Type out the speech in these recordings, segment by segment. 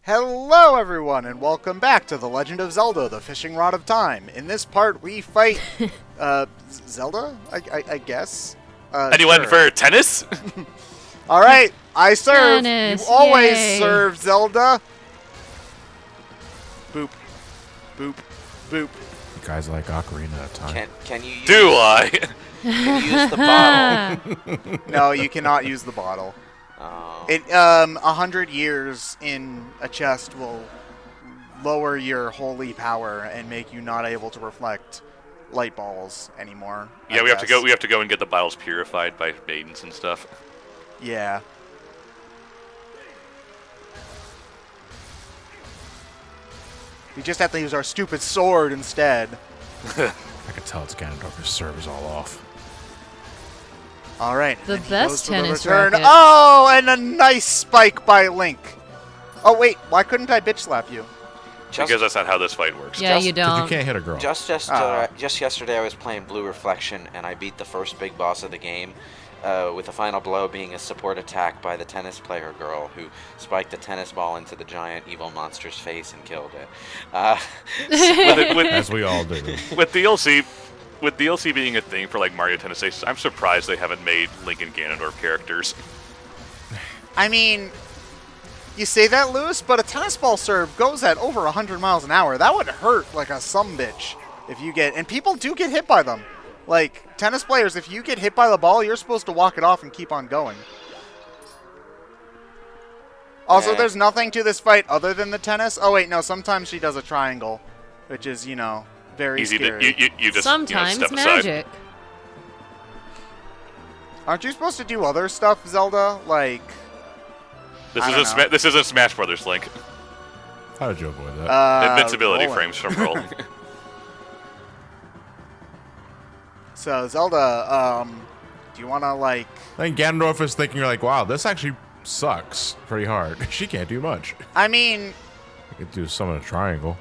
Hello everyone, and welcome back to The Legend of Zelda, the Fishing Rod of Time. In this part, we fight, Zelda? I guess? Anyone sure. for tennis? Alright, I serve. Tennis, You always yay. serve, Zelda. Boop. Boop. Boop. You guys like Ocarina of Time? Can you use, Do I? can you use the bottle? No, you cannot use the bottle. Oh. 100 years in a chest will lower your holy power and make you not able to reflect light balls anymore. Yeah, I we have to guess. go. We have to go and get the bottles purified by maidens and stuff. Yeah. We just have to use our stupid sword instead. I can tell it's Ganondorf's serve is all off. All right. The and he best goes to tennis the return. racket. Oh, and a nice spike by Link. Oh wait, why couldn't I bitch slap you? Because that's not how this fight works. Yeah, you Because don't. you can't hit a girl. Just yesterday I was playing Blue Reflection and I beat the first big boss of the game with the final blow being a support attack by the tennis player girl who spiked the tennis ball into the giant evil monster's face and killed it. As we all do. With DLC being a thing for like Mario Tennis Aces, I'm surprised they haven't made Link and Ganondorf characters. I mean, you say that, Lewis, but a tennis ball serve goes at over 100 miles an hour. That would hurt like a sumbitch if you get... And people do get hit by them. Like, tennis players, if you get hit by the ball, you're supposed to walk it off and keep on going. Also, Yeah. there's nothing to this fight other than the tennis. Oh, wait, no, sometimes she does a triangle, which is, you know, very Easy scary. to you just Sometimes step magic. aside. Aren't you supposed to do other stuff, Zelda? Like... I don't know. This isn't Smash Brothers, Link. How did you avoid that? Invincibility rolling. frames from rolling. So, Zelda, do you want to, like... I think Ganondorf is thinking, like, wow, this actually sucks pretty hard. She can't do much. I mean, I could do some in a triangle.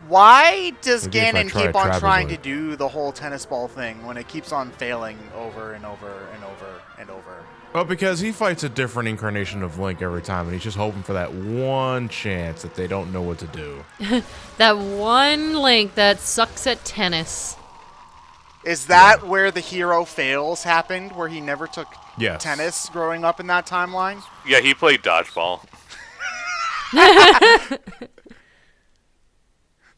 why does Maybe if I Ganon try keep on trying to trapezoid. do the whole tennis ball thing when it keeps on failing over and over and over and over? Well, because he fights a different incarnation of Link every time, and he's just hoping for that one chance that they don't know what to do. That one Link that sucks at tennis. Is that where the hero fails happened, where he never took Yes. tennis growing up in that timeline? Yeah, he played dodgeball.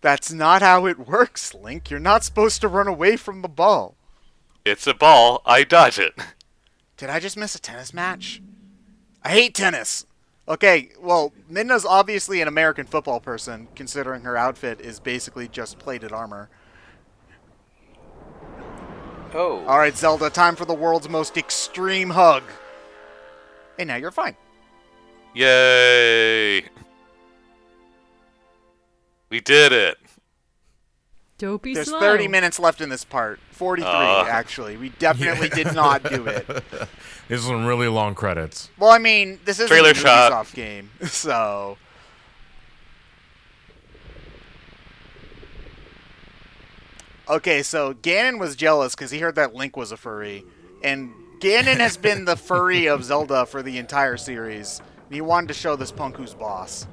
That's not how it works, Link. You're not supposed to run away from the ball. It's a ball. I dodge it. Did I just miss a tennis match? I hate tennis. Okay, well, Midna's obviously an American football person, considering her outfit is basically just plated armor. Oh. All right, Zelda, time for the world's most extreme hug. Hey, now you're fine. Yay! We did it. Dopey There's slow. 30 minutes left in this part. 43, actually. We definitely did not do it. These are some really long credits. Well, I mean, this isn't Trailer a shot. Ubisoft game, so... Okay, so Ganon was jealous because he heard that Link was a furry. And Ganon has been the furry of Zelda for the entire series. And he wanted to show this punk who's boss.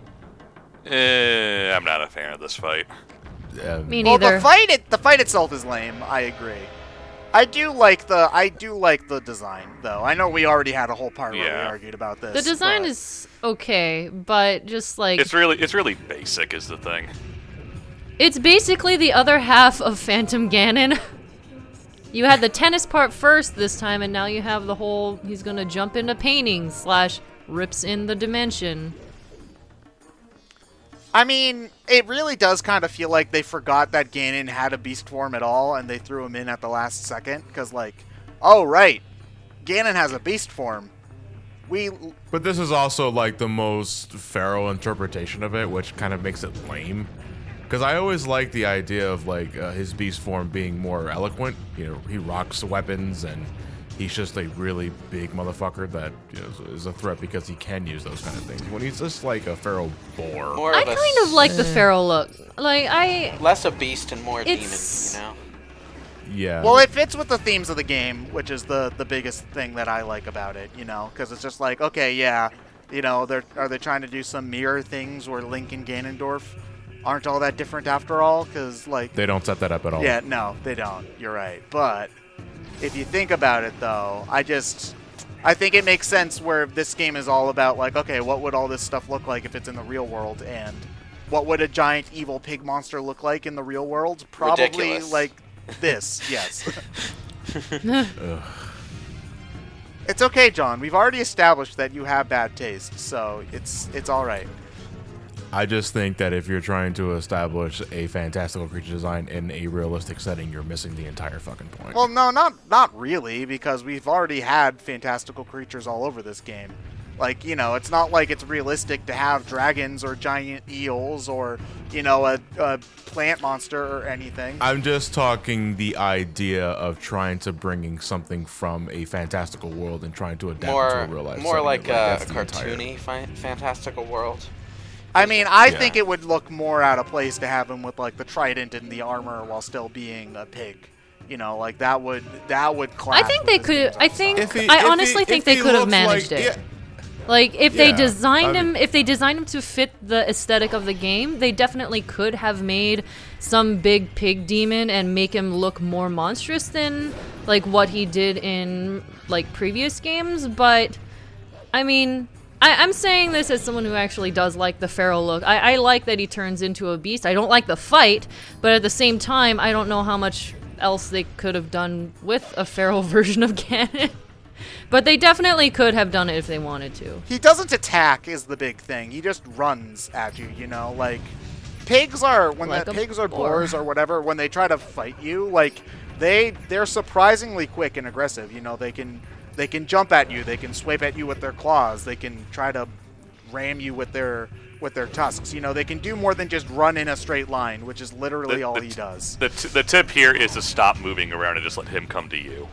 I'm not a fan of this fight. Me Well, neither. the fight itself is lame. I agree. I do like the design, though. I know we already had a whole part where we Yeah. argued about this. The design but- is okay, but just like It's really basic is the thing. it's basically the other half of Phantom Ganon. You had the tennis part first this time, and now you have the whole he's gonna jump into painting / rips in the dimension. I mean, it really does kind of feel like they forgot that Ganon had a beast form at all, and they threw him in at the last second. Because, like, oh, right, Ganon has a beast form. But this is also like the most feral interpretation of it, which kind of makes it lame. Because I always like the idea of like his beast form being more eloquent. You know, he rocks weapons and he's just a really big motherfucker that is a threat because he can use those kind of things. When he's just like a feral boar. More I of a kind of like the feral look. Like less a beast and more demon, It's- you know? Yeah. Well, it fits with the themes of the game, which is the biggest thing that I like about it, you know? Because it's just like, okay, yeah, You know, are they trying to do some mirror things where Link and Ganondorf aren't all that different after all? Because, like... They don't set that up at all. Yeah, no, they don't. You're right. But if you think about it, though, I think it makes sense where this game is all about, like, okay, what would all this stuff look like if it's in the real world? And what would a giant evil pig monster look like in the real world? Probably Ridiculous. like this, yes. It's okay, John. We've already established that you have bad taste, so it's all right. I just think that if you're trying to establish a fantastical creature design in a realistic setting, you're missing the entire fucking point. Well, no, not really, because we've already had fantastical creatures all over this game. Like, you know, it's not like it's realistic to have dragons or giant eels or, you know, a plant monster or anything. I'm just talking the idea of trying to bringing something from a fantastical world and trying to adapt it to a real life more setting. like a that's the cartoony fantastical world. I mean, I Yeah. think it would look more out of place to have him with, like, the trident and the armor while still being a pig. You know, like, that would clash. I think with they this could. game's I think. style. I honestly think they could have managed it. Yeah, Like if they Yeah, designed I mean- him, if they designed him to fit the aesthetic of the game, they definitely could have made some big pig demon and make him look more monstrous than like what he did in like previous games. But I mean, I'm saying this as someone who actually does like the feral look. I like that he turns into a beast. I don't like the fight, but at the same time, I don't know how much else they could have done with a feral version of Ganon. But they definitely could have done it if they wanted to. He doesn't attack is the big thing. He just runs at you, you know? Like, pigs are, when Like the a pigs or boar. boars or whatever, when they try to fight you, like, they're surprisingly quick and aggressive. You know, they can jump at you, they can swipe at you with their claws, they can try to ram you with their tusks. You know, they can do more than just run in a straight line, which is literally all he does. The tip here is to stop moving around and just let him come to you.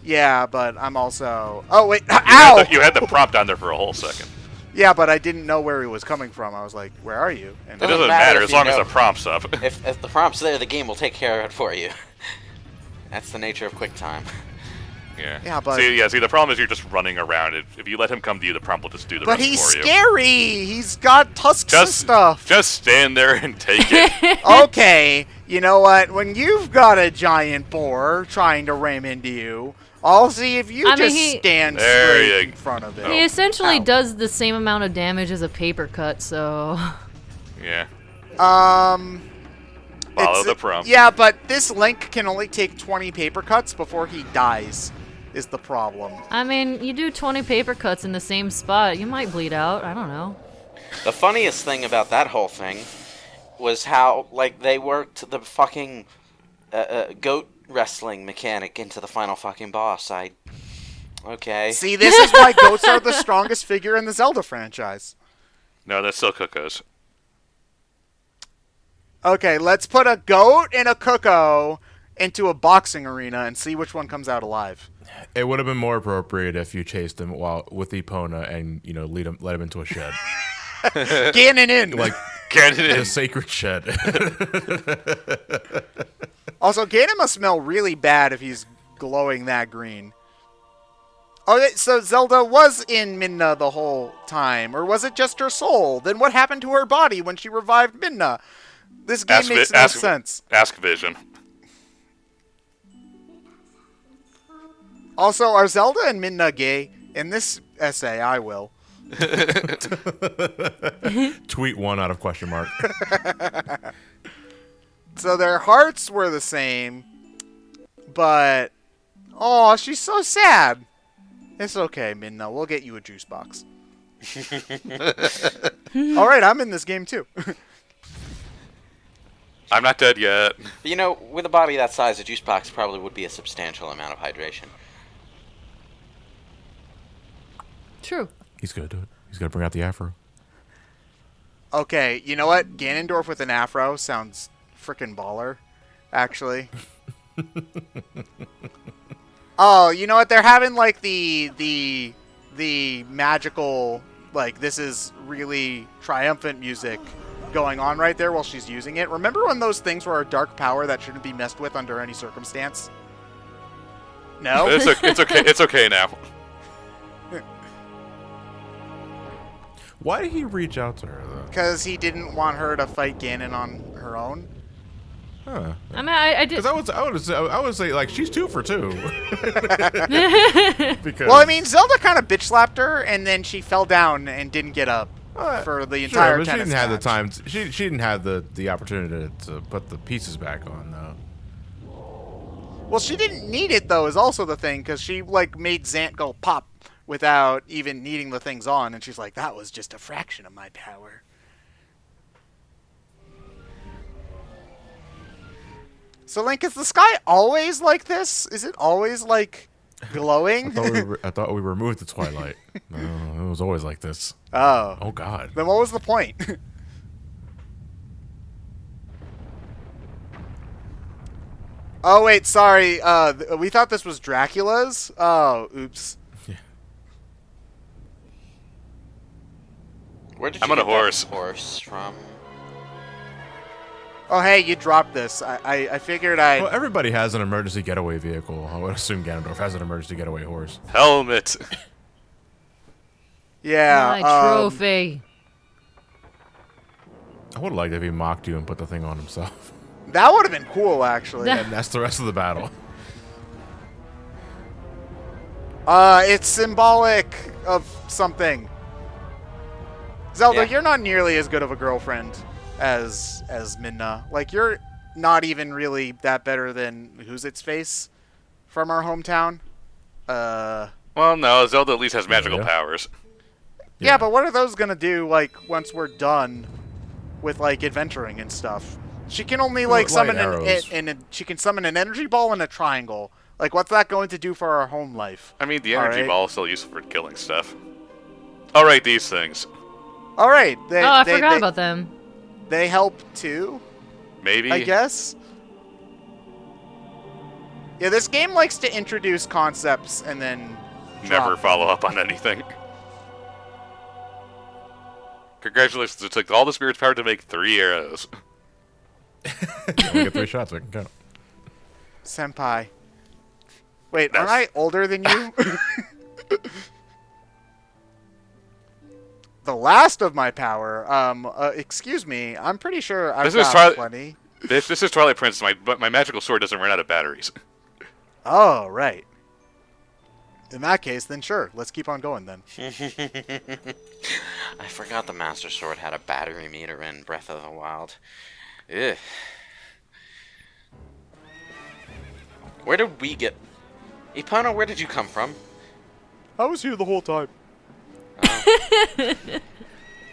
Yeah, but I'm also... Oh, wait. Ow! You had the prompt down there for a whole second. Yeah, but I didn't know where he was coming from. I was like, where are you? And It Doesn't doesn't matter matter if as you long as know. the prompt's up. If the prompt's there, the game will take care of it for you. That's the nature of QuickTime. Yeah, but- See, the problem is you're just running around. If you let him come to you, the prompt will just do the But rest he's for you. scary! He's got tusks and stuff! Just stand there and take it. Okay, you know what? When you've got a giant boar trying to ram into you, I'll see if you I mean, just he- stand There straight you in front of it. Oh. He essentially Ow. does the same amount of damage as a paper cut, so... Yeah. It's- Follow the prompt. Yeah, but this Link can only take 20 paper cuts before he dies, is the problem. I mean, you do 20 paper cuts in the same spot, you might bleed out, I don't know. The funniest thing about that whole thing was how, like, they worked the fucking goat wrestling mechanic into the final fucking boss. Okay. See, this is why goats are the strongest figure in the Zelda franchise. No, that's still Coco's. Okay, let's put a goat and a Cuckoo into a boxing arena and see which one comes out alive. It would have been more appropriate if you chased him with Epona and let him into a shed, Ganon in! like Ganon a is sacred shed. Also, Ganon must smell really bad if he's glowing that green. Oh, so Zelda was in Midna the whole time, or was it just her soul? Then what happened to her body when she revived Midna? This game makes no sense. Ask Vision. Also, are Zelda and Midna gay? In this essay, I will. Tweet one out of question mark. So their hearts were the same, but... Oh, she's so sad. It's okay, Midna. We'll get you a juice box. Alright, I'm in this game too. I'm not dead yet. You know, with a body that size, a juice box probably would be a substantial amount of hydration. True. He's gonna do it. He's gonna bring out the afro. Okay, you know what? Ganondorf with an afro sounds frickin' baller, actually. Oh, you know what? They're having like the magical, like, this is really triumphant music going on right there while she's using it. Remember when those things were a dark power that shouldn't be messed with under any circumstance? No? It's okay now. Why did he reach out to her though? Because he didn't want her to fight Ganon on her own. Huh. I mean, I did. Because I would say like she's 2 for 2. Because Well, I mean, Zelda kind of bitch slapped her, and then she fell down and didn't get up for the entire but she tennis didn't have the match. time. She didn't have the opportunity to put the pieces back on though. Well, she didn't need it though. Is also the thing, because she like made Zant go pop without even needing the things on, and she's like, that was just a fraction of my power. So, Link, is the sky always like this? Is it always, like, glowing? I thought we removed the Twilight. No, it was always like this. Oh. Oh, God. Then what was the point? Oh, wait, sorry. We thought this was Dracula's? Oh, oops. Yeah. Where did I'm you on a get that horse. horse from? Oh, hey, you dropped this. I figured I'd... Well, everybody has an emergency getaway vehicle. I would assume Ganondorf has an emergency getaway horse. Helmet. Yeah. My trophy. I would have liked if he mocked you and put the thing on himself. That would have been cool, actually. And that's the rest of the battle. It's symbolic of something. Zelda, Yeah. you're not nearly as good of a girlfriend as Midna. Like, you're not even really that better than Who's Its Face from our hometown. Well, no, Zelda at least has magical yeah. powers. Yeah, but what are those gonna do, like, once we're done with, like, adventuring and stuff? She can only, like, Light summon arrows. she can summon an energy ball and a triangle. Like, what's that going to do for our home life? I mean, the energy Alright. ball is still useful for killing stuff. Alright, these things. All right. Oh, I forgot about them. They help, too, Maybe. I guess. Yeah, this game likes to introduce concepts and then Never drop follow them. up on anything. Congratulations, it took all the spirit's power to make 3 arrows. You only get 3 shots, we can count. Senpai. Wait, That's- aren't I older than you? The last of my power. Excuse me. I'm pretty sure I've This is got Twilight- plenty. This is Twilight Princess, but my magical sword doesn't run out of batteries. Oh, right. In that case, then sure. Let's keep on going then. I forgot the Master Sword had a battery meter in Breath of the Wild. Ugh. Where did we get... Epona, where did you come from? I was here the whole time.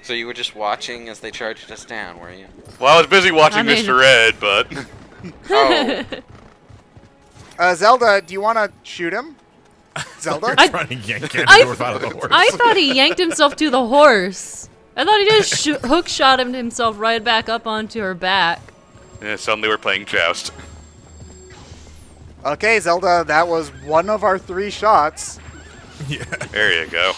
So you were just watching as they charged us down, were you? Well, I was busy watching I mean- Mr. Ed, but... Oh, Zelda, do you want to shoot him? Zelda? Trying to yank Ganondorf out of the horse. I thought he yanked himself to the horse. I thought he just hook shot him himself right back up onto her back. yeah, suddenly we're playing Joust. Okay, Zelda, that was one of our 3 shots. Yeah. There you go.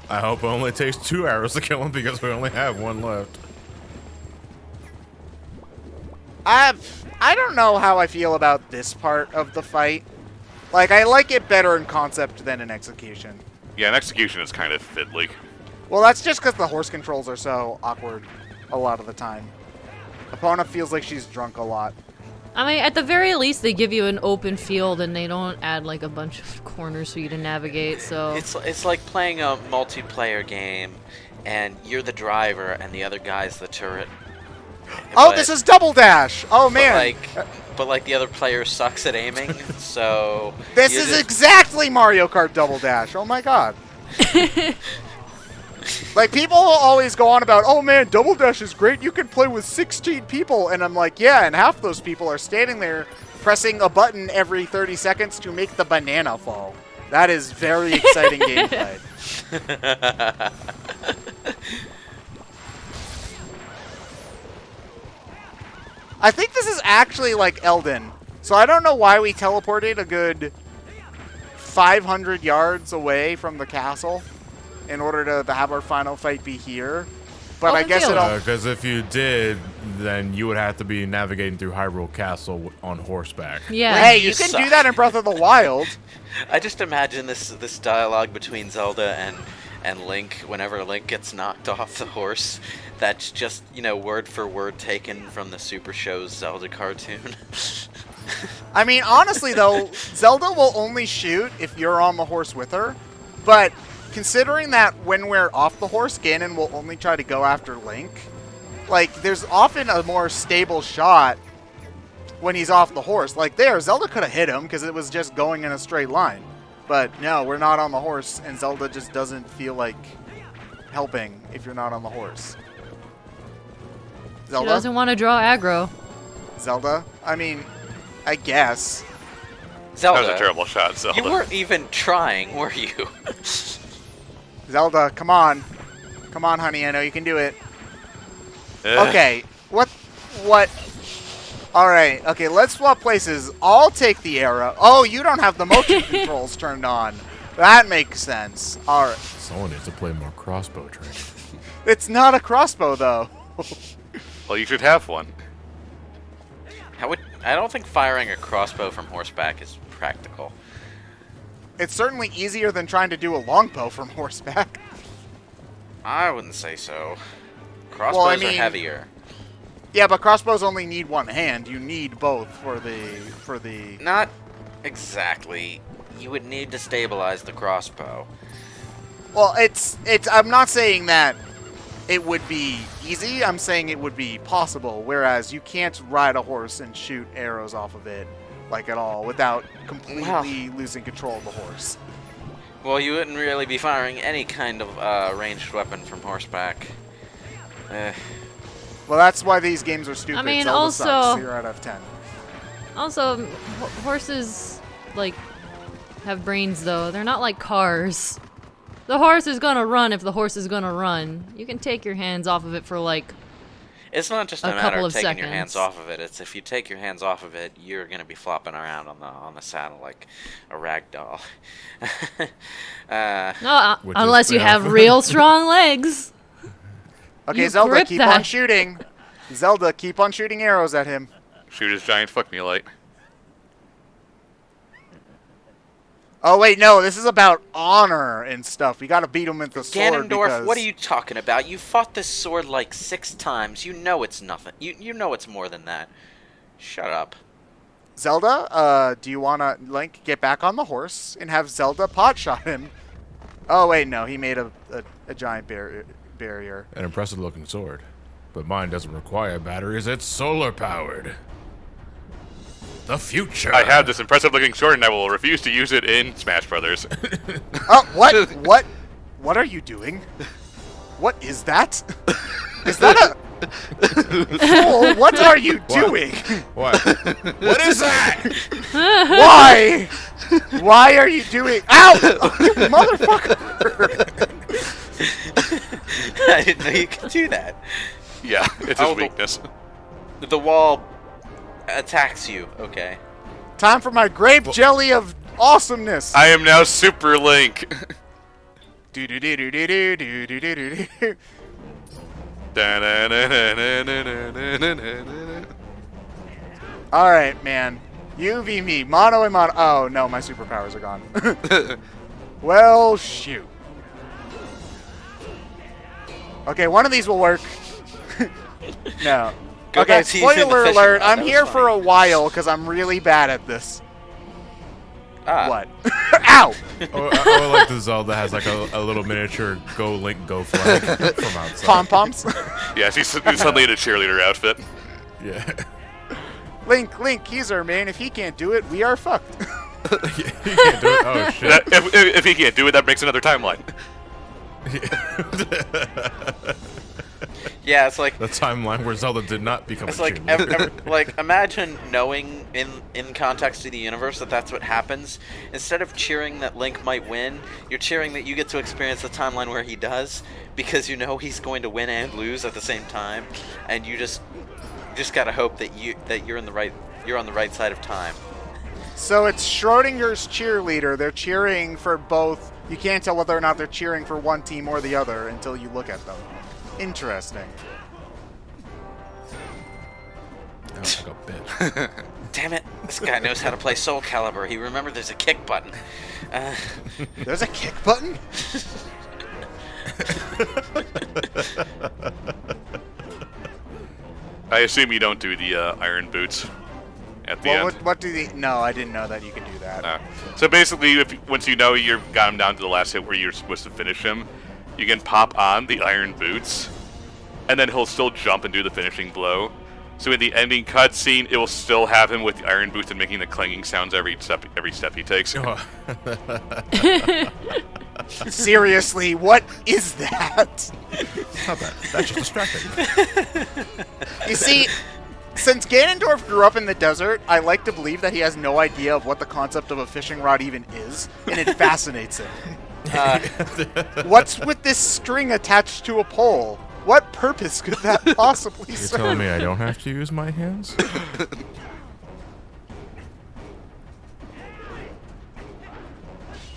I hope it only takes 2 arrows to kill him because we only have 1 left. I don't know how I feel about this part of the fight. Like, I like it better in concept than in execution. Yeah, an execution is kind of fiddly. Well, that's just because the horse controls are so awkward a lot of the time. Epona feels like she's drunk a lot. I mean, at the very least, they give you an open field and they don't add like a bunch of corners for you to navigate. So it's like playing a multiplayer game, and you're the driver, and the other guy's the turret. Oh, But- this is Double Dash! Oh, man! But like the other player sucks at aiming, so... This you is just- exactly Mario Kart Double Dash. Oh, my God. Like, people always go on about, oh, man, Double Dash is great. You can play with 16 people. And I'm like, yeah, and half those people are standing there pressing a button every 30 seconds to make the banana fall. That is very exciting gameplay. I think this is actually like Elden. So I don't know why we teleported a good 500 yards away from the castle in order to have our final fight be here. But I Elden guess Field. it'll... Because if you did, then you would have to be navigating through Hyrule Castle on horseback. yeah. Hey, You you can suck. do that in Breath of the Wild. I just imagine this dialogue between Zelda and Link, whenever Link gets knocked off the horse, that's just, word for word taken from the Super Show's Zelda cartoon. I mean, honestly, though, Zelda will only shoot if you're on the horse with her. But considering that when we're off the horse, Ganon will only try to go after Link, like, there's often a more stable shot when he's off the horse. Like there, Zelda could have hit him because it was just going in a straight line. But no, we're not on the horse, and Zelda just doesn't feel like helping if you're not on the horse. She Zelda? doesn't want to draw aggro. Zelda? I mean, I guess. Zelda, That was a terrible shot, Zelda. you weren't even trying, were you? Zelda, come on. Come on, honey, I know you can do it. Eh. Okay, what? Alright, okay, let's swap places. I'll take the arrow. Oh, you don't have the motion controls turned on. That makes sense. Alright. Someone needs to play more crossbow training. It's not a crossbow, though. Well, you should have one. I don't think firing a crossbow from horseback is practical. It's certainly easier than trying to do a longbow from horseback. I wouldn't say so. Crossbows are heavier. Yeah, but crossbows only need one hand. You need both for the. Not exactly. You would need to stabilize the crossbow. Well, it's. I'm not saying that it would be easy. I'm saying it would be possible. Whereas you can't ride a horse and shoot arrows off of it, like at all, without completely losing control of the horse. Well, you wouldn't really be firing any kind of ranged weapon from horseback. Well, that's why these games are stupid. I mean, Zelda also- sucks. 0 out of 10. Also, horses, like, have brains, though. They're not like cars. The horse is gonna run if the horse is gonna run. You can take your hands off of it for, like, It's not just a A matter couple of of taking your hands seconds. off of it. It's if you take your hands off of it, you're gonna be flopping around on the saddle like a rag doll. no, Which is unless you fair. have real strong legs. Okay, You Zelda, grip keep that. on shooting. Zelda, keep on shooting arrows at him. Shoot his giant fuck me light. Oh wait, no, this is about honor and stuff. We gotta beat him with the sword Ganondorf, because... what are you talking about? You fought this sword like 6 times. You know it's nothing. You know it's more than that. Shut up. Zelda, do you wanna, Link, get back on the horse and have Zelda pot shot him? Oh wait, no, he made a giant barrier. An impressive looking sword. But mine doesn't require batteries, it's solar powered. The future. I have this impressive looking sword and I will refuse to use it in Smash Brothers. Oh, what? What are you doing? What is that? Is that a... Fool, what are you doing? What? What is that? Why? Why are you doing... Ow! You motherfucker! I didn't know you could do that. Yeah, it's Oh, his weakness. The wall attacks you. Okay. Time for my grape jelly of awesomeness. I am now Super Link. Do-do-do-do-do-do-do-do-do-do. Alright, man. You v me. Mono and mono. Oh, no, my superpowers are gone. Well, shoot. Okay, one of these will work. No. Go Okay, back to using the spoiler fishing alert. rod, I'm that was here for funny. a while because I'm really bad at this. Ah. What? Ow! I like the Zelda has like a little miniature Go Link Go flag from outside. Pom-poms? Yeah, he's suddenly in a cheerleader outfit. Yeah. Link, he's our man. If he can't do it, we are fucked. You can't do it. Oh shit. If he can't do it, that breaks another timeline. Yeah, it's like The timeline where Zelda did not become it's a like cheerleader. like imagine knowing in context of the universe that that's what happens. Instead of cheering that Link might win, you're cheering that you get to experience the timeline where he does, because you know he's going to win and lose at the same time, and you just gotta hope that you're on the right side of time. So it's Schrodinger's cheerleader. They're cheering for both. You can't tell whether or not they're cheering for one team or the other until you look at them. Interesting. Sounds like a bitch. Damn it! This guy knows how to play Soul Calibur. He remembered there's a kick button. There's a kick button? I assume you don't do the iron boots at the end. What do the? No, I didn't know that you could do that. So basically, once you know you've got him down to the last hit where you're supposed to finish him, you can pop on the iron boots, and then he'll still jump and do the finishing blow. So in the ending cutscene, it will still have him with the iron boots and making the clanging sounds every step he takes. Oh. Seriously, what is that? Not that. That's just distracting. You see, since Ganondorf grew up in the desert, I like to believe that he has no idea of what the concept of a fishing rod even is, and it fascinates him. What's with this string attached to a pole? What purpose could that possibly serve? You're telling me I don't have to use my hands?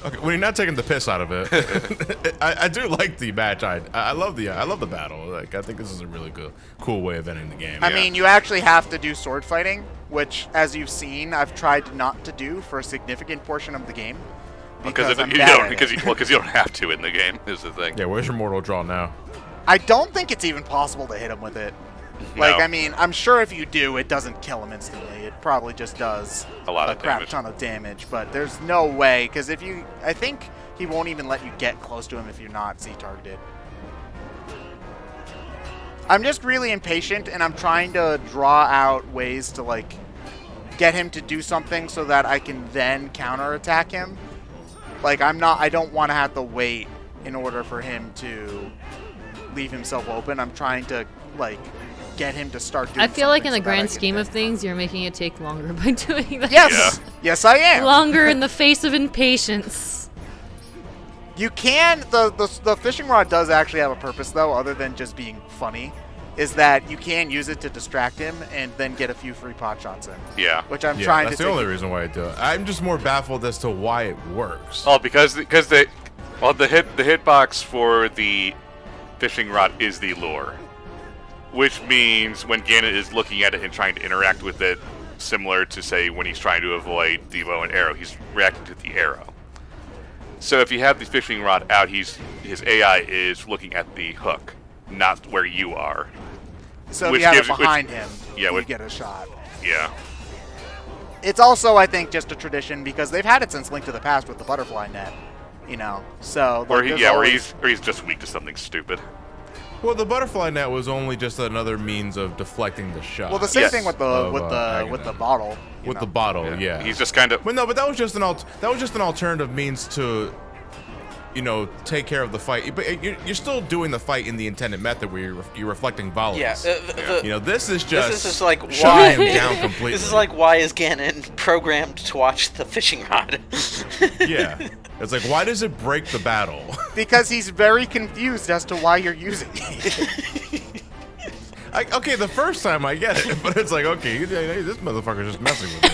Okay, when you're not taking the piss out of it, I do like the match. I love the battle. Like, I think this is a really cool way of ending the game. I mean, you actually have to do sword fighting, which, as you've seen, I've tried not to do for a significant portion of the game. Because you don't have to in the game, is the thing. Yeah, where's your mortal draw now? I don't think it's even possible to hit him with it. Like, I mean, I'm sure if you do, it doesn't kill him instantly. It probably just does a crap ton of damage. But there's no way, because I think he won't even let you get close to him if you're not Z-targeted. I'm just really impatient, and I'm trying to draw out ways to, like, get him to do something so that I can then counterattack him. Like, I don't want to have to wait in order for him to leave himself open. I'm trying to, like, get him to start doing I feel like in the so grand scheme of things, you're making it take longer by doing that. Yes! Yeah. Yes, I am! Longer in the face of impatience. You can... The fishing rod does actually have a purpose, though, other than just being funny, is that you can use it to distract him and then get a few free pot shots in. Yeah. Which I'm trying to That's the only reason why I do it. I'm just more baffled as to why it works. Oh, because the hitbox for the fishing rod is the lure, which means when Ganon is looking at it and trying to interact with it, similar to, say, when he's trying to avoid the bow and arrow, he's reacting to the arrow. So if you have the fishing rod out, his AI is looking at the hook, not where you are. So if you have it behind him, you get a shot. Yeah. It's also, I think, just a tradition because they've had it since Link to the Past with the butterfly net. You know, so... Or he's just weak to something stupid. Well, the butterfly net was only just another means of deflecting the shot. Well, the same thing with the bottle. With the bottle, yeah. He's just kind of... But no, but that was just an alternative means to, you know, take care of the fight. But you're still doing the fight in the intended method where you're reflecting volleys. Yeah. You know, this is just like shutting him down completely. This is like why is Ganon programmed to watch the fishing rod? Yeah. It's like, why does it break the battle? Because he's very confused as to why you're using it. Okay, the first time I get it, but it's like, okay, this motherfucker's just messing with me.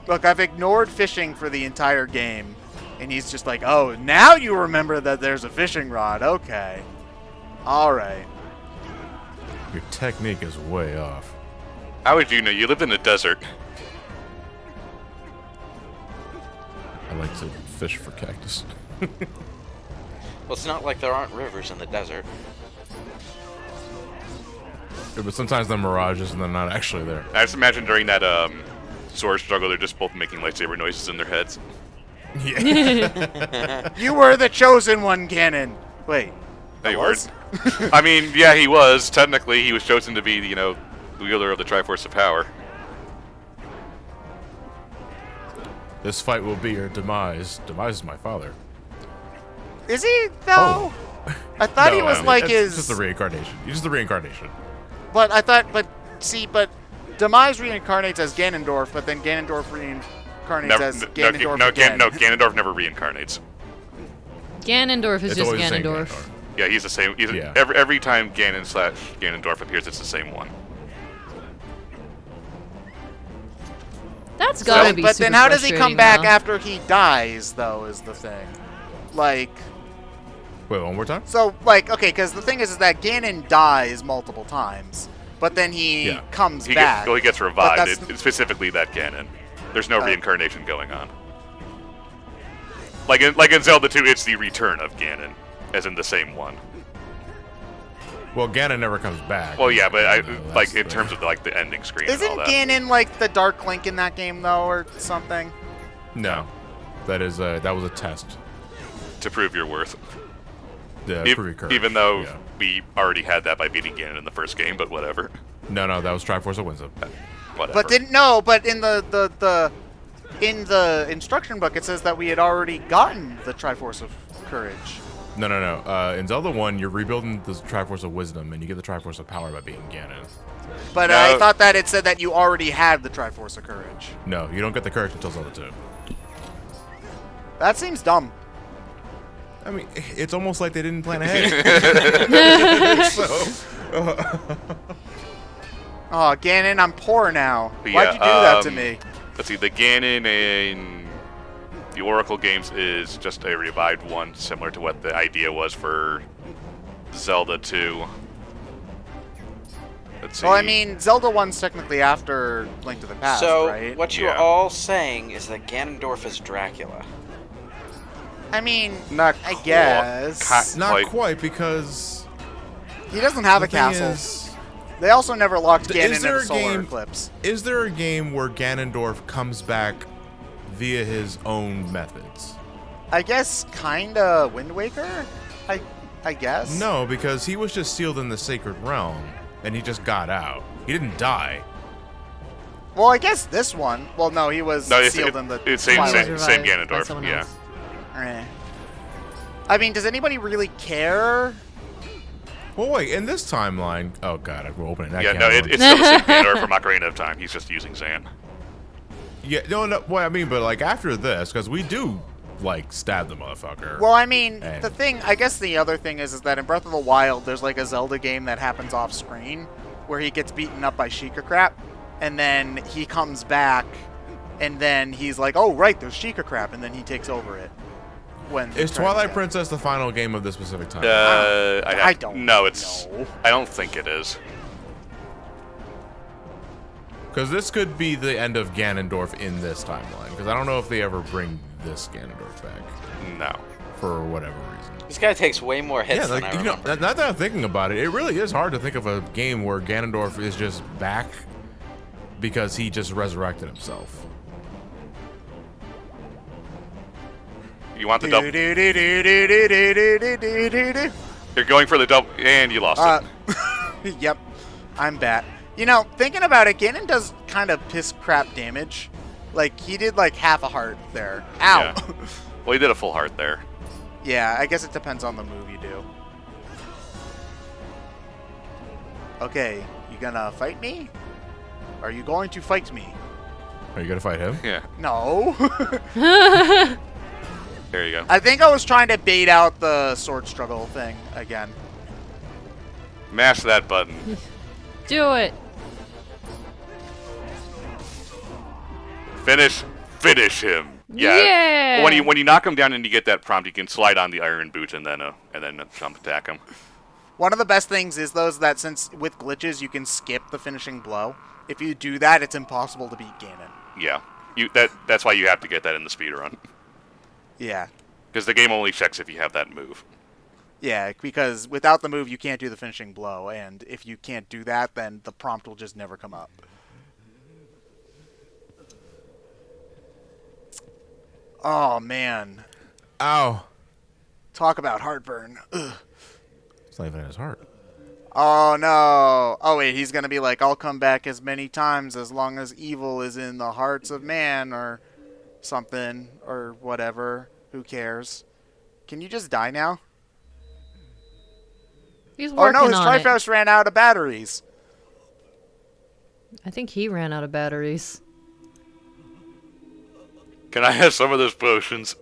Look, I've ignored fishing for the entire game, and he's just like, oh, now you remember that there's a fishing rod. Okay. All right. Your technique is way off. How would you know? You live in the desert. I like to fish for cactus. Well, it's not like there aren't rivers in the desert. Yeah, but sometimes they're mirages and they're not actually there. I just imagine during that sword struggle, they're just both making lightsaber noises in their heads. Yeah. You were the chosen one, Ganon. Wait. They were. I mean, yeah, he was. Technically, he was chosen to be, the wielder of the Triforce of Power. This fight will be your demise. Demise is my father. Is he, though? Oh. I thought he was like it's just a reincarnation. He's just a reincarnation. But I thought, but Demise reincarnates as Ganondorf, but then Ganondorf reincarnates as Ganondorf again. No, Ganondorf never reincarnates. Ganondorf is It's just always the same Ganondorf. Yeah, he's the same. Yeah. Every time Ganon/Ganondorf appears, it's the same one. That's gotta be But super then how does he come frustrating, back though. after he dies, though, is the thing. Like... Wait, one more time? So, like, okay, because the thing is that Ganon dies multiple times, but then he comes back. He gets revived. It's specifically that Ganon. There's no reincarnation going on. Like in Zelda 2, it's the return of Ganon, as in the same one. Well, Ganon never comes back. Well, yeah, but that's in terms of like the ending screen and all Isn't that. Ganon like the Dark Link in that game though, or something? No, that was a test. To prove your worth. Yeah, pretty courage. Even though Yeah. we already had that by beating Ganon in the first game, but whatever. No, that was Triforce of Wisdom. Whatever. But in the instruction book it says that we had already gotten the Triforce of Courage. No. In Zelda 1, you're rebuilding the Triforce of Wisdom, and you get the Triforce of Power by beating Ganon. But No. I thought that it said that you already had the Triforce of Courage. No, you don't get the courage until Zelda 2. That seems dumb. I mean, it's almost like they didn't plan ahead. Oh, Ganon, I'm poor now. But Why'd yeah, you do that to me? Let's see, the Ganon in the Oracle games is just a revived one, similar to what the idea was for Zelda 2. Let's see. Well, I mean, Zelda 1's technically after Link to the Past, So, right? what you're Yeah. all saying is that Ganondorf is Dracula. I mean, Not I quite- guess. Not Like- quite, because He doesn't have a the thing castle. is, They also never locked Is Ganon in there a a solar game- eclipse. is there a game where Ganondorf comes back via his own methods? I guess kinda Wind Waker? I guess. No, because he was just sealed in the Sacred Realm, and he just got out. He didn't die. Well, I guess this one. Well, no, he was No, sealed in the it's same, Twilight. same Revived by Ganondorf, someone yeah. else. Eh. I mean, does anybody really care? Well, wait, in this timeline... Oh, God, we're opening that Yeah, can no, of worms. it's still the same Ganondorf from Ocarina of Time. He's just using Zan. Yeah, no, well, I mean, but, like, after this, because we do, like, stab the motherfucker. Well, I mean, And- the thing, I guess the other thing is that in Breath of the Wild, there's like a Zelda game that happens off screen where he gets beaten up by Sheikah Crap, and then he comes back, and then he's like, oh, right, there's Sheikah Crap, and then he takes over it. When Is trying to Twilight get- Princess the final game of this specific time? I don't No, it's. know. I don't think it is. Because this could be the end of Ganondorf in this timeline. Because I don't know if they ever bring this Ganondorf back No. for whatever reason. This guy takes way more hits Yeah, than like, I you know, remember. now that I'm thinking about it, it really is hard to think of a game where Ganondorf is just back because he just resurrected himself. You want the double. Do-do-do-do-do-do-do-do-do-do. You're going for the double, and you lost it. Yep, I'm bat. You know, thinking about it, Ganon does kind of piss crap damage. Like, he did like half a heart there. Ow! Yeah. Well, he did a full heart there. Yeah, I guess it depends on the move you do. Okay, you gonna fight me? Are you going to fight me? Are you gonna fight him? Yeah. No. There you go. I think I was trying to bait out the sword struggle thing again. Mash that button. Do it. Finish him. Yeah. Yeah. When you knock him down and you get that prompt, you can slide on the iron boot and then jump attack him. One of the best things is though is that since with glitches you can skip the finishing blow. If you do that, it's impossible to beat Ganon. Yeah. That's why you have to get that in the speedrun. Yeah. Because the game only checks if you have that move. Yeah, because without the move you can't do the finishing blow, and if you can't do that, then the prompt will just never come up. Oh man. Ow. Talk about heartburn. Ugh. It's not even in his heart. Oh no. Oh wait, he's gonna be like, I'll come back as many times as long as evil is in the hearts of man, or something, or whatever. Who cares? Can you just die now? He's Oh working no, his on it. Triforce ran out of batteries. I think he ran out of batteries. Can I have some of those potions?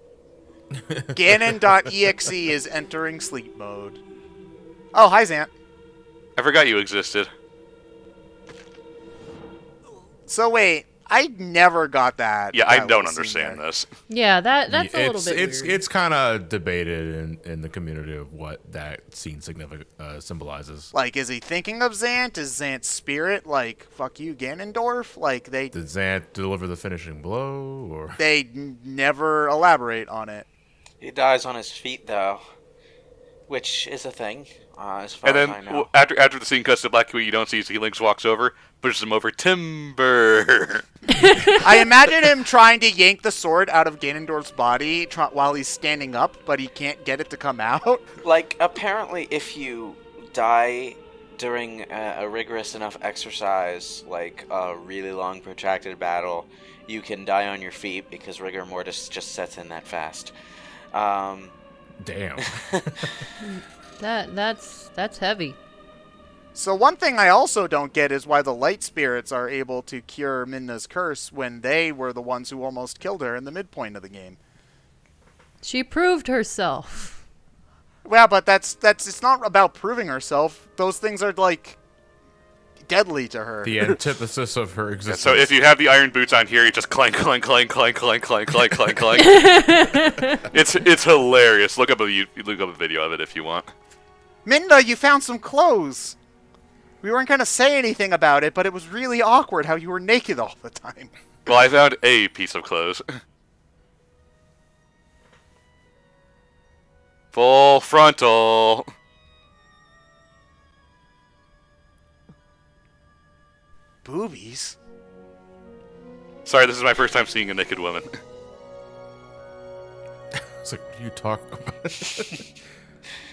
Ganon.exe is entering sleep mode. Oh, hi Zant. I forgot you existed. So wait, I never got that. Yeah, I that don't was seen understand there. this. Yeah, that's a little bit it's weird. it's kind of debated in the community of what that scene symbolizes. Like, is he thinking of Zant? Is Zant's spirit like, fuck you, Ganondorf? Like, Did Zant deliver the finishing blow, or they never elaborate on it. He dies on his feet, though, which is a thing, as far And as I then know. after the scene cuts to black, you don't see his Links walks over, pushes him over timber. I imagine him trying to yank the sword out of Ganondorf's body while he's standing up, but he can't get it to come out. Like, apparently, if you die during a rigorous enough exercise, like a really long, protracted battle, you can die on your feet because rigor mortis just sets in that fast. Damn. That's heavy. So one thing I also don't get is why the light spirits are able to cure Midna's curse when they were the ones who almost killed her in the midpoint of the game. She proved herself. Yeah, but that's it's not about proving herself. Those things are like deadly to her. The antithesis of her existence. So if you have the iron boots on here, you just clank, clank, clank, clank, clank, clank, clank, clank, clank. It's hilarious. Look up a video of it if you want. Midna, you found some clothes. We weren't going to say anything about it, but it was really awkward how you were naked all the time. Well, I found a piece of clothes. Full frontal. Boobies? Sorry, this is my first time seeing a naked woman. It's like, what are you talking about?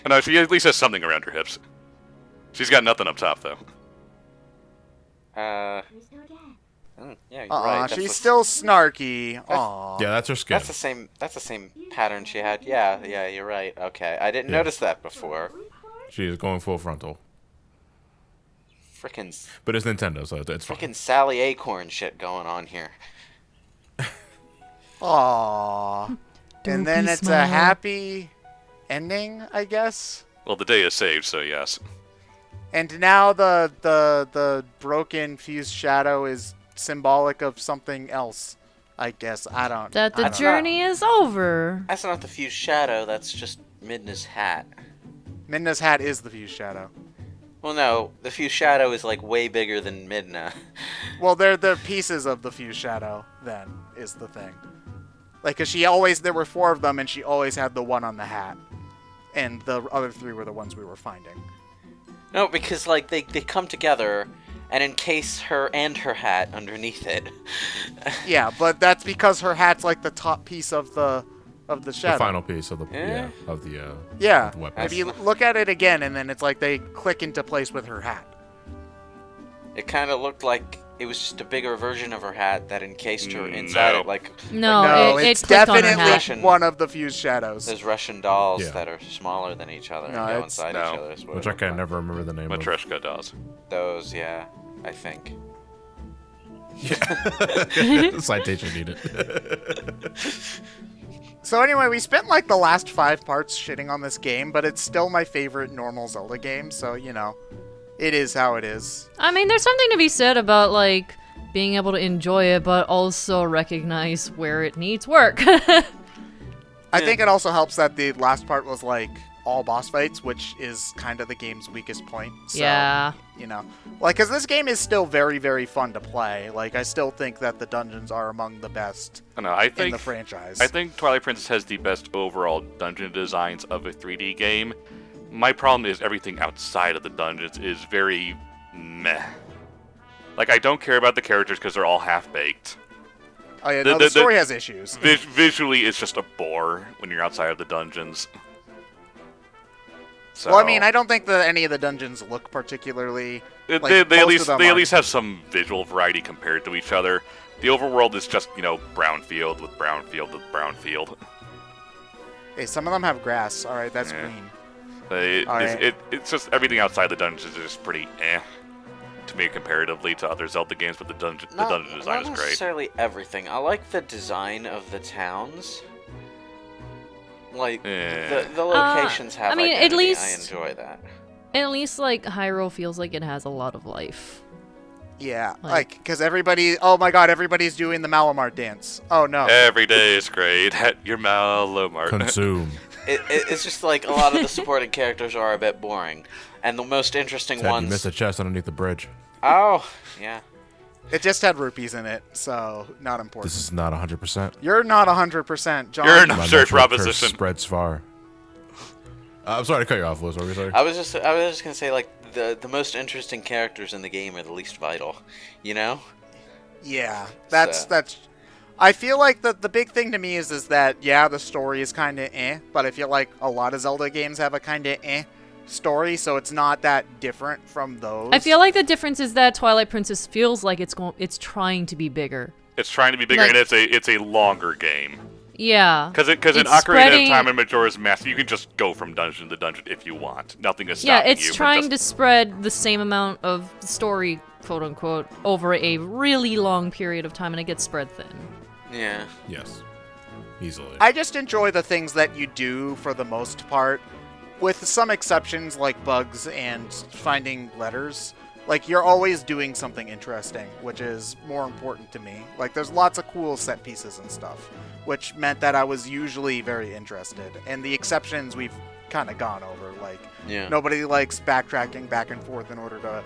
No, she at least has something around her hips. She's got nothing up top, though. Yeah, you're right. That's She's the- still snarky. Aw. Yeah, that's her skin. That's the same. That's the same pattern she had. Yeah, you're right. Okay, I didn't notice that before. She is going full frontal. Frickin' But it's Nintendo, so it's fine. frickin' Sally Acorn shit going on here. Aww. And then Dopey it's a smile. happy ending, I guess. Well, the day is saved, so yes. And now the broken fused shadow is symbolic of something else. I guess I don't. That the I don't- journey is over. That's not the fused shadow. That's just Midna's hat. Midna's hat is the fused shadow. Well, no, the fused shadow is like way bigger than Midna. Well, they're the pieces of the fused shadow. Then is the thing. Like, 'cause there were 4 of them, and she always had the one on the hat, and the other 3 were the ones we were finding. No, because like they come together and encase her and her hat underneath it. Yeah, but that's because her hat's like the top piece of the shadow. The final piece of the Yeah. Yeah. the weapon. If you look at it again, and then it's like they click into place with her hat. It kind of looked like it was just a bigger version of her hat that encased her inside No. it, like No, no, it it's clicked on her definitely hat. Russian- one of the fused shadows. those Russian dolls Yeah. that are smaller than each other No, and go it's- inside no. each other. is what Which it I looked can like. never remember the name of. Matryoshka dolls. Those, yeah, I think. Citation needed. So anyway, we spent like the last 5 parts shitting on this game, but it's still my favorite normal Zelda game, so, you know, it is how it is. I mean, there's something to be said about, like, being able to enjoy it, but also recognize where it needs work. I think it also helps that the last part was like all boss fights, which is kind of the game's weakest point. So, Yeah. You know, like, because this game is still very, very fun to play. Like, I still think that the dungeons are among the best I don't know, I in think the franchise. I think Twilight Princess has the best overall dungeon designs of a 3D game. My problem is everything outside of the dungeons is very meh. Like, I don't care about the characters because they're all half-baked. Oh yeah, no, the story has issues. Visually, it's just a bore when you're outside of the dungeons. So, Well, I mean, I don't think that any of the dungeons look particularly. they like, at most least of them they at are. least have some visual variety compared to each other. The overworld is just, you know, brownfield with brownfield with brownfield. Hey, some of them have grass. All right, that's Yeah. green. Alright. It's just everything outside the dungeons is just pretty to me comparatively to other Zelda games, but the dungeon design is not great. necessarily everything. I like the design of the towns. Like Yeah. the locations have I mean, at identity. least- I enjoy that. At least, like, Hyrule feels like it has a lot of life. Yeah, Like- like, because everybody. Oh my God, everybody's doing the Malamar dance. Oh no. Every day is great at your Malomart. Consume. It's just like a lot of the supporting characters are a bit boring, and the most interesting Ted, you ones. missed a chest underneath the bridge. Oh, yeah. It just had rupees in it, so not important. This is not 100%. You're not 100%, John. You're an My absurd natural curse proposition. spreads far. I'm sorry to cut you off, Liz. What were you saying? I was just gonna say, like, the most interesting characters in the game are the least vital, you know? Yeah, that's. I feel like the big thing to me is that, yeah, the story is kind of but I feel like a lot of Zelda games have a kind of story, so it's not that different from those. I feel like the difference is that Twilight Princess feels like it's trying to be bigger. It's trying to be bigger, Like- and it's a longer game. Yeah. Because in It's Ocarina spreading- of Time and Majora's Mask, you can just go from dungeon to dungeon if you want. Nothing is Yeah, stopping you. it's from trying just- to spread the same amount of story, quote unquote, over a really long period of time, and it gets spread thin. Yeah. Yes. Easily. I just enjoy the things that you do for the most part, with some exceptions like bugs and finding letters. Like, you're always doing something interesting, which is more important to me. Like, there's lots of cool set pieces and stuff, which meant that I was usually very interested. And the exceptions we've kind of gone over. Like, Yeah. nobody likes backtracking back and forth in order to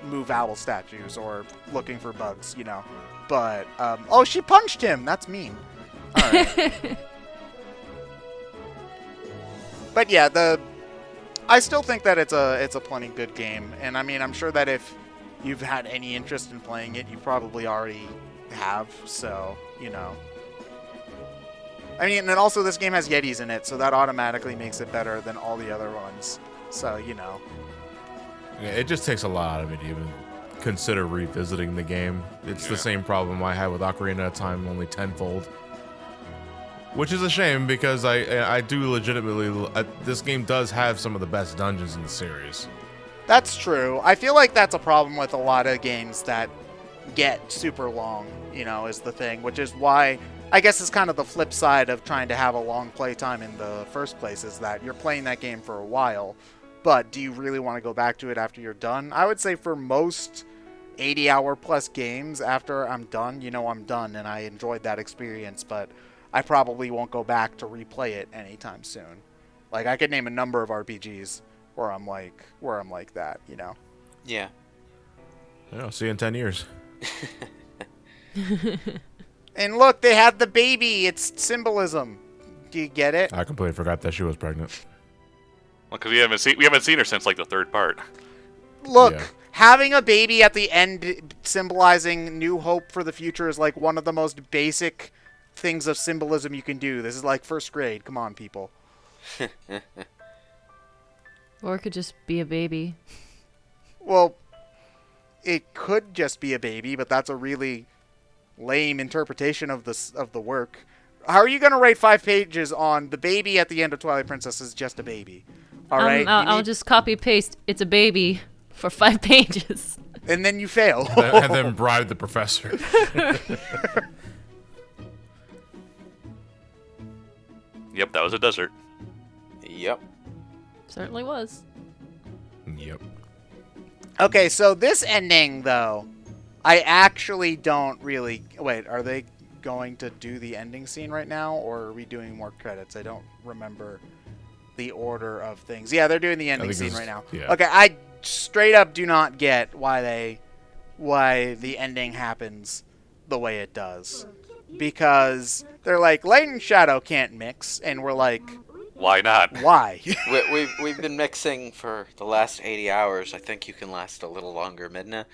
move owl statues or looking for bugs, you know. But, oh, she punched him! That's mean. Alright. But yeah, I still think that it's a plenty good game, and I mean, I'm sure that if you've had any interest in playing it, you probably already have, so, you know. I mean, and also this game has Yetis in it, so that automatically makes it better than all the other ones, so, you know. Yeah, it just takes a lot out of me to even consider revisiting the game. It's the same problem I had with Ocarina of Time, only tenfold. Which is a shame, because I do legitimately... this game does have some of the best dungeons in the series. That's true. I feel like that's a problem with a lot of games that get super long, you know, is the thing, which is why I guess it's kind of the flip side of trying to have a long play time in the first place, is that you're playing that game for a while, but do you really want to go back to it after you're done? I would say for most 80-hour plus games, after I'm done, you know, I'm done, and I enjoyed that experience, but I probably won't go back to replay it anytime soon. Like, I could name a number of RPGs where I'm like that, you know? Yeah. Yeah, I'll see you in 10 years. And look, they had the baby. It's symbolism. Do you get it? I completely forgot that she was pregnant. Well, because we haven't seen her since like the third part. Look, Yeah. having a baby at the end symbolizing new hope for the future is like one of the most basic things of symbolism you can do. This is like first grade. Come on, people. Or it could just be a baby. Well, it could just be a baby, but that's a really lame interpretation of the work. How are you going to write 5 pages on the baby at the end of Twilight Princess is just a baby? All right, I'll just copy paste. It's a baby for 5 pages. and then you fail. And then bribe the professor. Yep, that was a desert. Yep. Certainly was. Yep. Okay, so this ending, though, I actually don't really... Wait, are they going to do the ending scene right now, or are we doing more credits? I don't remember the order of things. Yeah, they're doing the ending think scene this- right now. yeah. Okay, I straight up do not get why the ending happens the way it does. Because they're like, light and shadow can't mix, and we're like, Why not? why? We've been mixing for the last 80 hours. I think you can last a little longer, Midna.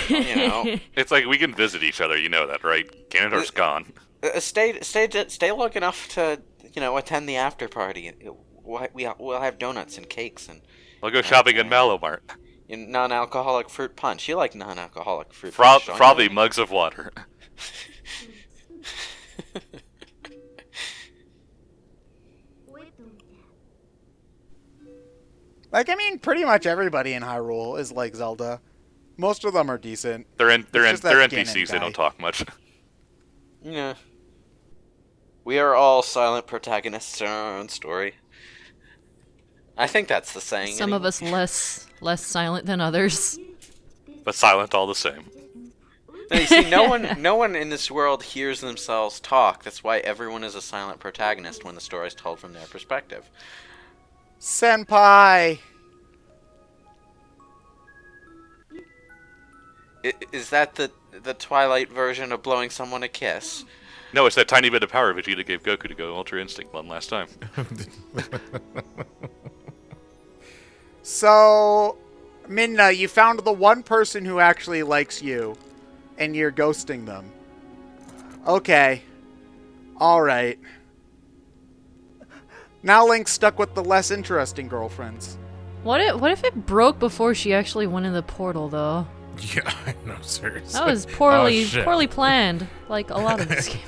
You know, It's like we can visit each other. You know that, right? Ganondorf's gone. stay long enough to, you know, attend the after party. We'll have donuts and cakes and We'll go shopping in Mallow Mart. non-alcoholic fruit punch. You like non-alcoholic fruit punch, don't you? Frothy mugs of water. Like, I mean, pretty much everybody in Hyrule is like Zelda. Most of them are decent. They're just that NPCs. Ganon They guy. don't talk much. Yeah. We are all silent protagonists in our own story. I think that's the saying. Some of us less silent than others. But silent all the same. No, you see, no one in this world hears themselves talk. That's why everyone is a silent protagonist when the story is told from their perspective. Senpai! Is that the Twilight version of blowing someone a kiss? No, it's that tiny bit of power Vegeta gave Goku to go Ultra Instinct one last time. So, Midna, you found the one person who actually likes you, and you're ghosting them. Okay. Alright. Now Link's stuck with the less interesting girlfriends. What if it broke before she actually went in the portal, though? Yeah, I know, seriously. That was poorly Oh, shit. poorly planned, like a lot of this game.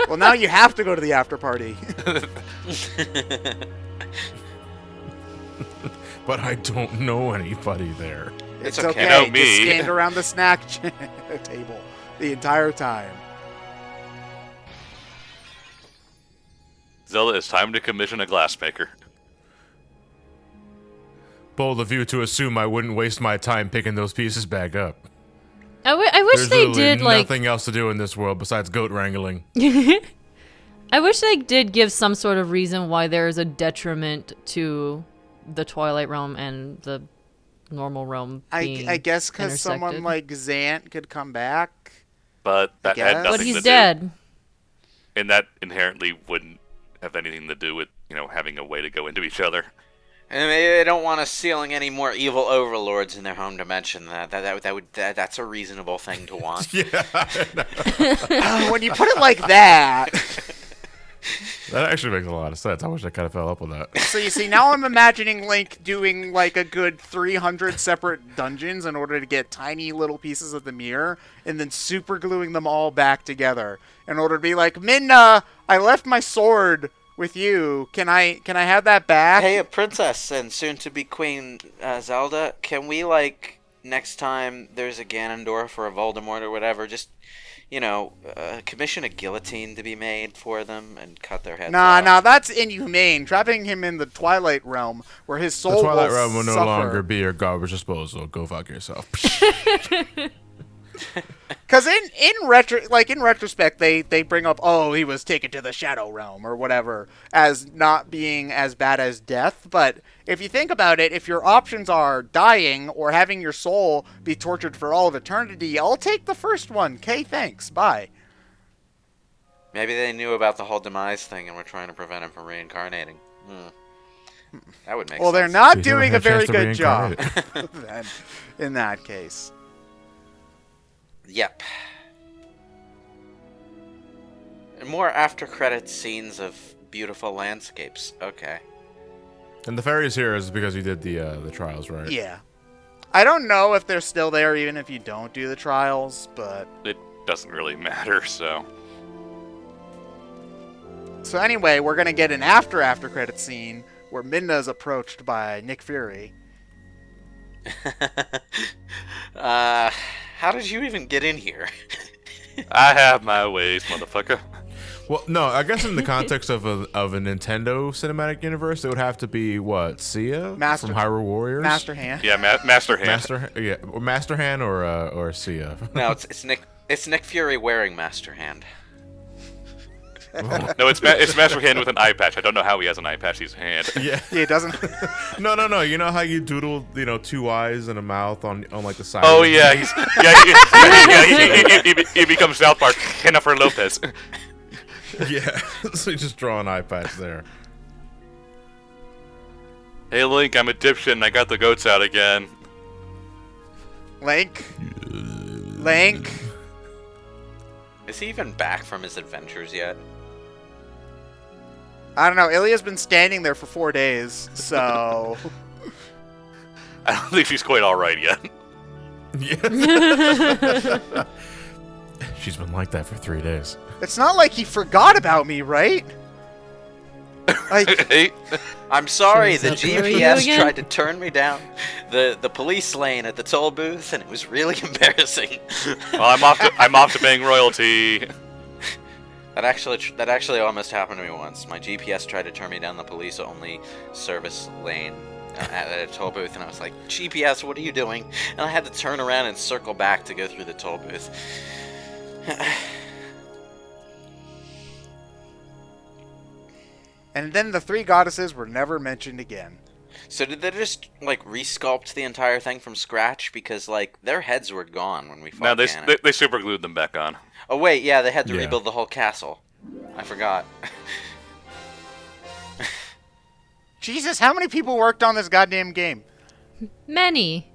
Well, now you have to go to the after party. But I don't know anybody there. It's okay. okay. You know Just me. stand around the snack table the entire time. Zelda, it's time to commission a glassmaker. Bold of you to assume I wouldn't waste my time picking those pieces back up. I wish There's they literally did like. nothing else to do in this world besides goat wrangling. I wish they did give some sort of reason why there is a detriment to the Twilight Realm and the normal realm being I guess because someone intersected. like Zant could come back. But that guess. had nothing But to he's do. dead. And that inherently wouldn't have anything to do with, having a way to go into each other. And they don't want us sealing any more evil overlords in their home dimension. That's a reasonable thing to want. Yeah, When you put it like that. that actually makes a lot of sense. I wish I kind of fell up with that. So you see, now I'm imagining Link doing like a good 300 separate dungeons in order to get tiny little pieces of the mirror and then super gluing them all back together in order to be like, Midna, I left my sword with you. Can I have that back? Hey, a princess and soon-to-be Queen Zelda, can we, next time there's a Ganondorf or a Voldemort or whatever, just, commission a guillotine to be made for them and cut their heads off? Nah, that's inhumane. Trapping him in the Twilight Realm where his soul The Twilight will Realm will no suffer. longer be your garbage disposal. Go fuck yourself. Because in retrospect, they bring up, oh, he was taken to the Shadow Realm or whatever as not being as bad as death. But if you think about it, if your options are dying or having your soul be tortured for all of eternity, I'll take the first one. Okay, thanks. Bye. Maybe they knew about the whole demise thing and were trying to prevent him from reincarnating. That would make sense. Well, they're not He's never doing had a a very chance to good job reincarnate. then, in that case. Yep. And more after-credit scenes of beautiful landscapes. Okay. And the fairies here is because you did the trials, right? Yeah. I don't know if they're still there even if you don't do the trials, but... It doesn't really matter, so... So anyway, we're going to get an after credit scene where Midna is approached by Nick Fury. How did you even get in here? I have my ways, motherfucker. Well, no, I guess in the context of a Nintendo cinematic universe, it would have to be what, Sia Master- from Hyrule Warriors? Master Hand. Yeah, Master Hand. Master Hand or Sia. No, it's Nick Fury wearing Master Hand. No, it's Master Hand with an eye patch. I don't know how he has an eye patch. He's a hand. Yeah. Yeah, it doesn't... No. You know how you doodle, two eyes and a mouth on like the side? Oh yeah, he becomes South Park Jennifer Lopez. Yeah. So you just draw an eye patch there. Hey Link, I'm a dipshit and I got the goats out again. Link? Is he even back from his adventures yet? I don't know. Ilya's been standing there for 4 days, so... I don't think she's quite all right yet. Yeah. She's been like that for 3 days. It's not like he forgot about me, right? Like, Hey, I'm sorry, the Who are you GPS again? tried to turn me down the police lane at the toll booth, and it was really embarrassing. well, I'm off to paying royalty. That actually almost happened to me once. My GPS tried to turn me down the police-only service lane at a toll booth, and I was like, GPS, what are you doing? And I had to turn around and circle back to go through the toll booth. and then the three goddesses were never mentioned again. So did they just, like, resculpt the entire thing from scratch? Because, like, their heads were gone when we fought No, Ganon. they super glued them back on. Oh, wait, yeah, they had to Yeah. rebuild the whole castle. I forgot. Jesus, how many people worked on this goddamn game? Many.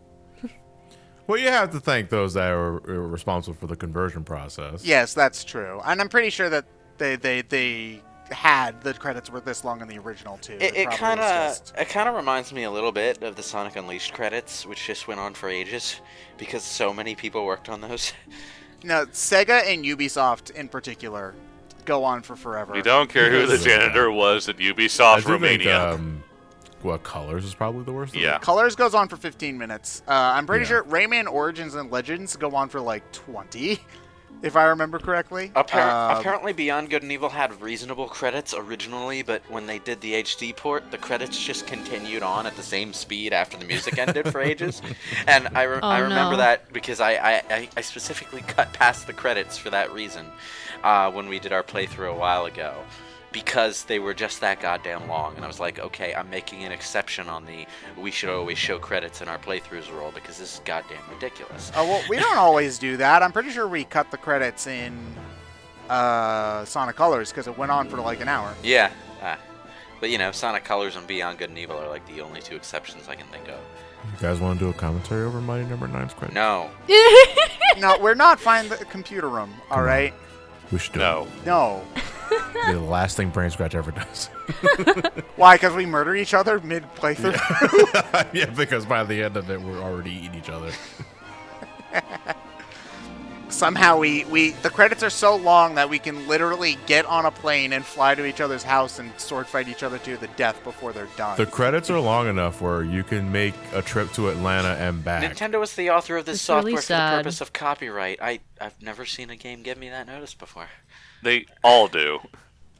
Well, you have to thank those that were responsible for the conversion process. Yes, that's true. And I'm pretty sure that they had the credits were this long in the original too. It probably kind was of just- reminds me a little bit of the Sonic Unleashed credits, which just went on for ages because so many people worked on those. No, Sega and Ubisoft in particular go on for forever. We don't care who the Because, janitor was at I Ubisoft do think, Romania. what, Colors is probably the worst of Yeah. it? Colors goes on for 15 minutes. I'm pretty Yeah. sure Rayman Origins and Legends go on for like 20, if I remember correctly. Apparently, Beyond Good and Evil had reasonable credits originally, but when they did the HD port, the credits just continued on at the same speed after the music ended for ages. And I remember no. that because I specifically cut past the credits for that reason when we did our playthrough a while ago. Because they were just that goddamn long, and I was like, okay, I'm making an exception on the we should always show credits in our playthroughs rule because this is goddamn ridiculous. Oh, well, we don't always do that. I'm pretty sure we cut the credits in Sonic Colors because it went on for like an hour. Yeah, but you know, Sonic Colors and Beyond Good and Evil are like the only two exceptions I can think of. You guys want to do a commentary over Mighty Number 9's credits? No, No, we're not fine the computer room, all right? We should do No. No. it. Be the last thing BrainScratch ever does. Why? Because we murder each other mid-playthrough? Yeah, because by the end of it, we're already eating each other. Somehow the credits are so long that we can literally get on a plane and fly to each other's house and sword fight each other to the death before they're done. The credits are long enough where you can make a trip to Atlanta and back. Nintendo is the author of this It's software really for the sad. purpose of copyright. I've never seen a game give me that notice before. They all do.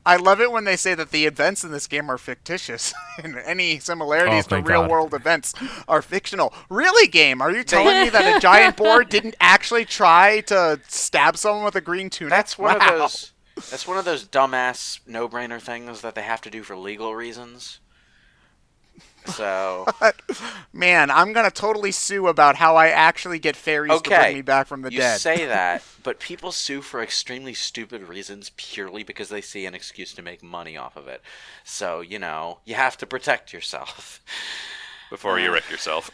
I love it when they say that the events in this game are fictitious, and any similarities Oh, to thank real-world events are fictional. Really, game? Are you telling me that a giant boar didn't actually try to stab someone with a green tunic? That's one Wow. of those. That's one of those dumbass no-brainer things that they have to do for legal reasons. So Man, I'm gonna totally sue about how I actually get fairies to okay, bring me back from the you dead. say that, but people sue for extremely stupid reasons purely because they see an excuse to make money off of it. So you know you have to protect yourself. Before you wreck yourself.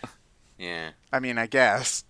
Yeah. I mean, I guess.